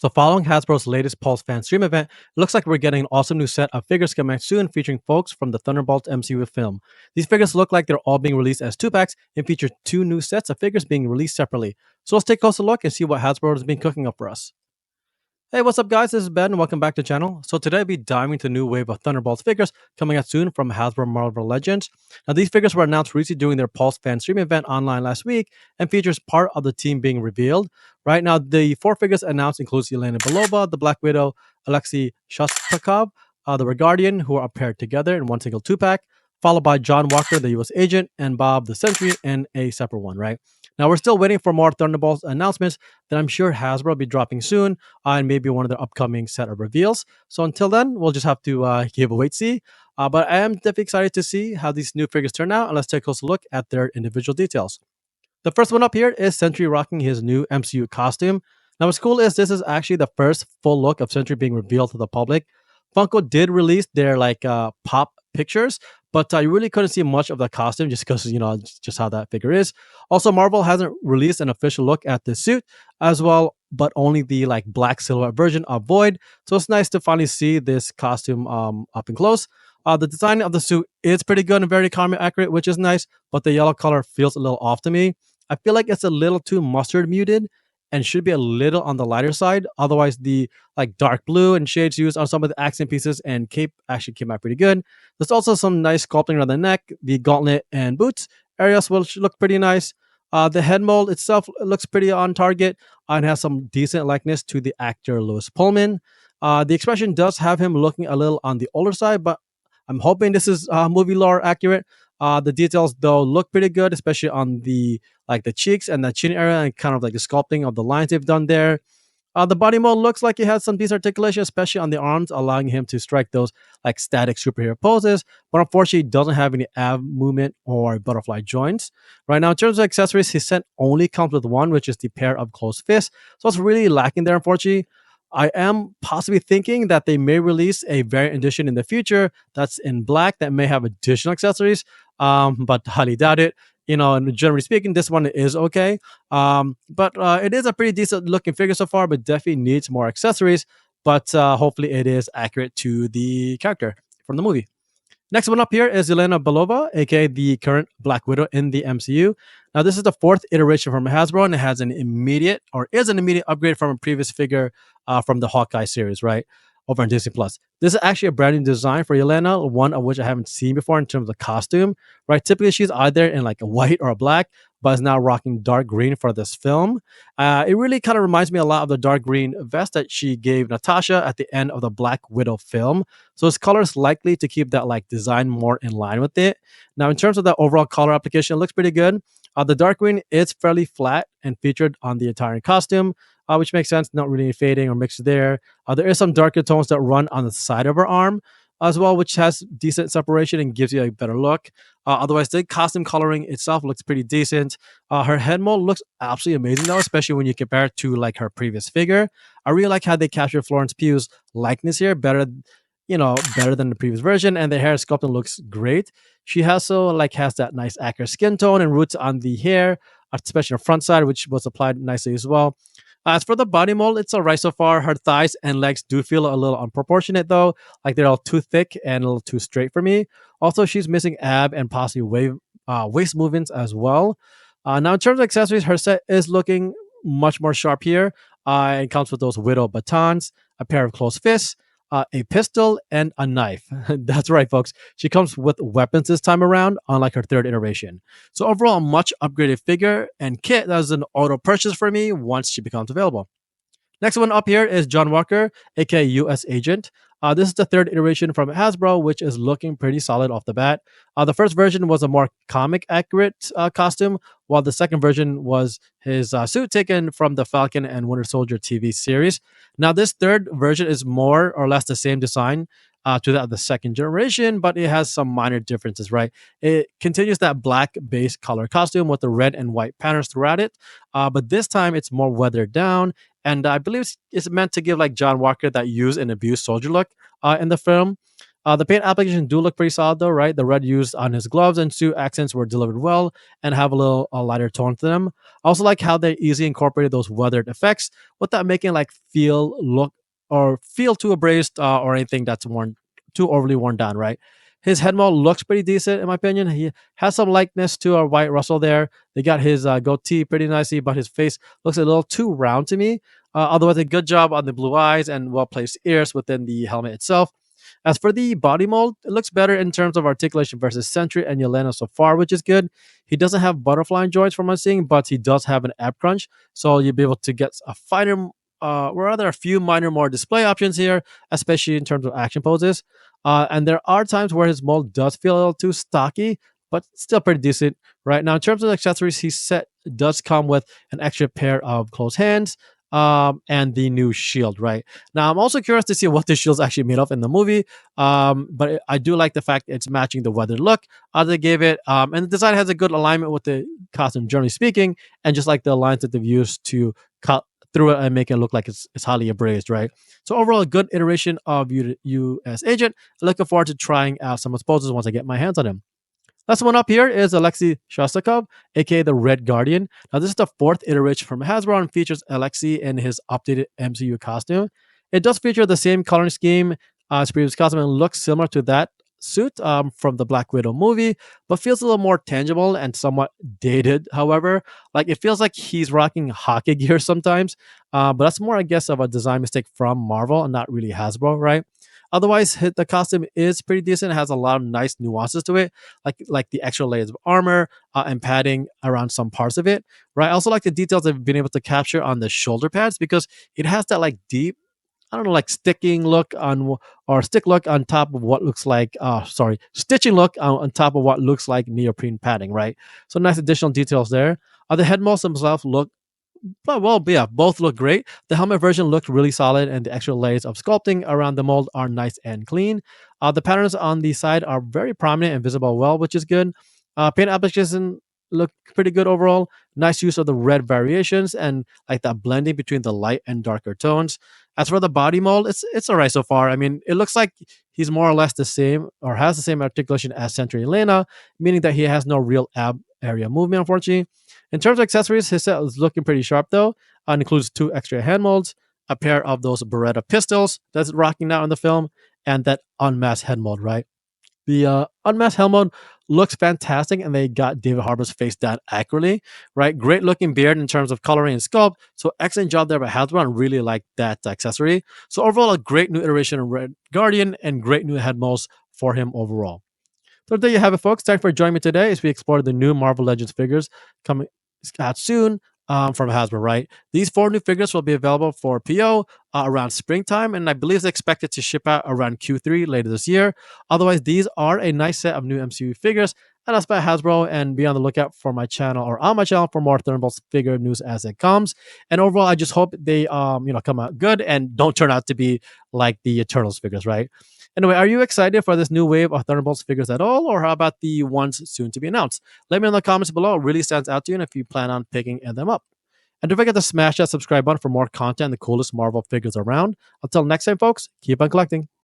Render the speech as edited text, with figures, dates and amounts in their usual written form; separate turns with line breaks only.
So following Hasbro's latest Pulse Fanstream event, it looks like we're getting an awesome new set of figures coming soon featuring folks from the Thunderbolts MCU film. These figures look like they're all being released as 2-packs and feature 2 new sets of figures being released separately. So let's take a closer look and see what Hasbro has been cooking up for us. Hey, what's up, guys? This is Ben, and welcome back to the channel. So today I'll be diving into a new wave of Thunderbolts figures coming out soon from Hasbro Marvel Legends. Now, these figures were announced recently during their Pulse fan stream event online last week and features part of the team being revealed. Right now, the 4 figures announced includes Yelena Belova, the Black Widow, Alexei Shostakov, the Red Guardian, who are paired together in one single 2-pack, followed by John Walker, the US agent, and Bob the Sentry in a separate one, right? Now, we're still waiting for more Thunderbolts announcements that I'm sure Hasbro will be dropping soon, and maybe one of their upcoming set of reveals. So until then, we'll just have to give a wait see. But I am definitely excited to see how these new figures turn out, and let's take a closer look at their individual details. The first one up here is Sentry rocking his new MCU costume. Now, what's cool is this is actually the first full look of Sentry being revealed to the public. Funko did release their pop pictures, but you really couldn't see much of the costume just because just how that figure is. Also, Marvel hasn't released an official look at the suit as well, but only the black silhouette version of Void. So it's nice to finally see this costume up and close. The design of the suit is pretty good and very comic accurate, which is nice, but the yellow color feels a little off to me. I feel like it's a little too mustard muted and should be a little on the lighter side. Otherwise, the dark blue and shades used on some of the accent pieces and cape actually came out pretty good. There's also some nice sculpting around the neck, the gauntlet and boots areas which look pretty nice. The head mold itself looks pretty on target and has some decent likeness to the actor Louis Pullman. The expression does have him looking a little on the older side, but I'm hoping this is movie lore accurate. The details though look pretty good, especially on the cheeks and the chin area and kind of the sculpting of the lines they've done there. The body mold looks like it has some decent articulation, especially on the arms, allowing him to strike those static superhero poses. But unfortunately, he doesn't have any ab movement or butterfly joints. Right now, in terms of accessories, his set only comes with one, which is the pair of closed fists. So it's really lacking there, unfortunately. I am possibly thinking that they may release a variant edition in the future that's in black that may have additional accessories, but highly doubt it. And generally speaking, this one is okay. But it is a pretty decent looking figure so far, but definitely needs more accessories. But hopefully it is accurate to the character from the movie. Next one up here is Yelena Belova, aka the current Black Widow in the MCU. Now, this is the 4th iteration from Hasbro, and it has an immediate upgrade from a previous figure from the Hawkeye series, right? Over on Disney Plus. This is actually a brand new design for Yelena, one of which I haven't seen before in terms of costume, right? Typically, she's either in a white or a black, but is now rocking dark green for this film. It really kind of reminds me a lot of the dark green vest that she gave Natasha at the end of the Black Widow film. So its color is likely to keep that design more in line with it. Now, in terms of the overall color application, it looks pretty good. The dark green is fairly flat and featured on the entire costume, which makes sense, not really fading or mixed there. There is some darker tones that run on the side of her arm as well, which has decent separation and gives you a better look. Otherwise, the costume coloring itself looks pretty decent. Her head mold looks absolutely amazing though, especially when you compare it to her previous figure. I really like how they captured Florence Pugh's likeness here better than the previous version, and the hair sculpting looks great. She also has that nice accurate skin tone and roots on the hair, especially on the front side, which was applied nicely as well. As for the body mold, it's alright so far. Her thighs and legs do feel a little unproportionate though, they're all too thick and a little too straight for me. Also, she's missing ab and possibly waist movements as well. Now, in terms of accessories, her set is looking much more sharp here. It comes with those widow batons, a pair of closed fists, a pistol, and a knife. That's right, folks. She comes with weapons this time around, unlike her 3rd iteration. So overall, a much upgraded figure and kit that is an auto purchase for me once she becomes available. Next one up here is John Walker, aka US Agent. This is the 3rd iteration from Hasbro, which is looking pretty solid off the bat. The first version was a more comic accurate costume, while the second version was his suit taken from the Falcon and Winter Soldier TV series. Now, this 3rd version is more or less the same design to that of the 2nd generation, but it has some minor differences, right? It continues that black base color costume with the red and white patterns throughout it, but this time it's more weathered down. And I believe it's meant to give John Walker that use and abuse soldier look in the film. The paint application do look pretty solid though, right? The red used on his gloves and suit accents were delivered well and have a little lighter tone to them. I also like how they easily incorporated those weathered effects without making like feel too abrased or anything that's worn too overly worn down, right? His head mold looks pretty decent in my opinion. He has some likeness to a White Russell there. They got his goatee pretty nicely, but his face looks a little too round to me. Otherwise, a good job on the blue eyes and well placed ears within the helmet itself. As for the body mold, it looks better in terms of articulation versus Sentry and Yelena so far, which is good. He doesn't have butterfly joints from my seeing, but he does have an ab crunch, so you'll be able to get a finer, or rather a few minor more display options here, especially in terms of action poses. And there are times where his mold does feel a little too stocky, but still pretty decent. Right now, in terms of accessories, he set does come with an extra pair of closed hands, and the new shield, right? Now, I'm also curious to see what the shield's actually made of in the movie, but I do like the fact it's matching the weathered look they gave it, and the design has a good alignment with the costume, generally speaking, and just like the lines that they've used to cut through it and make it look like it's highly abrased, right? So overall, a good iteration of U.S. Agent. Looking forward to trying out some of his poses once I get my hands on him. Last one up here is Alexei Shostakov, aka the Red Guardian. Now, this is the fourth iteration from Hasbro and features Alexei in his updated MCU costume. It does feature the same coloring scheme as previous costume and looks similar to that suit from the Black Widow movie, but feels a little more tangible and somewhat dated. However, like it feels like he's rocking hockey gear sometimes, but that's more, I guess, of a design mistake from Marvel and not really Hasbro, right? Otherwise, the costume is pretty decent. It has a lot of nice nuances to it, like the extra layers of armor and padding around some parts of it. Right. I also like the details they've been able to capture on the shoulder pads because it has that like deep, I don't know, like sticking look on or stick look on top of what looks like, stitching look on top of what looks like neoprene padding. Right. So nice additional details there. The head molds themselves look well, yeah, both look great. The helmet version looked really solid, and the extra layers of sculpting around the mold are nice and clean. The patterns on the side are very prominent and visible well, which is good. Paint application look pretty good overall. Nice use of the red variations and like that blending between the light and darker tones. As for the body mold, it's alright so far. I mean, it looks like he's more or less the same or has the same articulation as Sentry Elena, meaning that he has no real ab area movement, unfortunately. In terms of accessories, his set is looking pretty sharp though. It includes two extra hand molds, a pair of those Beretta pistols that's rocking now in the film, and that unmasked head mold, right? The unmasked head mold looks fantastic, and they got David Harbour's face down accurately, right? Great looking beard in terms of coloring and sculpt. So excellent job there by Hasbro. I really like that accessory. So overall, a great new iteration of Red Guardian and great new head molds for him overall. So there you have it, folks. Thanks for joining me today as we explore the new Marvel Legends figures coming out soon from Hasbro, right? These four new figures will be available for PO around springtime, and I believe it's expected to ship out around Q3 later this year. Otherwise, these are a nice set of new MCU figures, and that's by Hasbro, and be on the lookout for my channel or on my channel for more Thunderbolts figure news as it comes. And overall, I just hope they come out good and don't turn out to be like the Eternals figures, right? Anyway, are you excited for this new wave of Thunderbolts figures at all, or how about the ones soon to be announced? Let me know in the comments below. It really stands out to you, and if you plan on picking them up. And don't forget to smash that subscribe button for more content and the coolest Marvel figures around. Until next time, folks, keep on collecting.